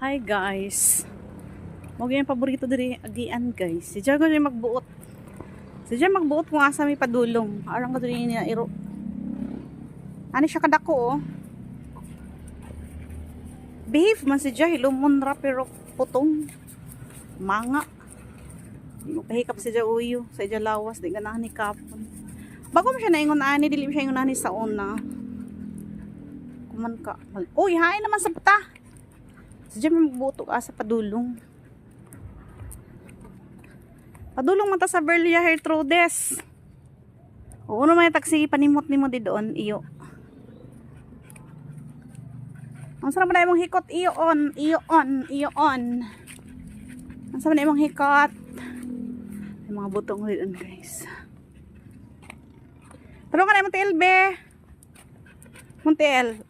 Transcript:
Hi guys. Mo gyud paborito diri agian guys. Si Jago gyud magbuot. Si Jago magbuot kung asa may padulong. Arang ka diri niya iro. Ani siya kadako oh. Behave man si Jago lumon ra pero putong. Manga. Di mo pahikap si Jago uyo sa ija lawas di ganahan ni kapon. Bago mo siya naingon ani dili mo siya ingon ani sa una. Kuman ka. Uy, hain naman sa puta. Si Jago magbuot ka sa padulong. Padulong man ta sa Berlia Hertrudes. O uno may taksi panimot nimo di doon iyo. Ang sarap na imong hikot iyo on. Ang sarap na imong hikot. Yung mga butong doon guys. Pero ka na Montiel be. Montiel,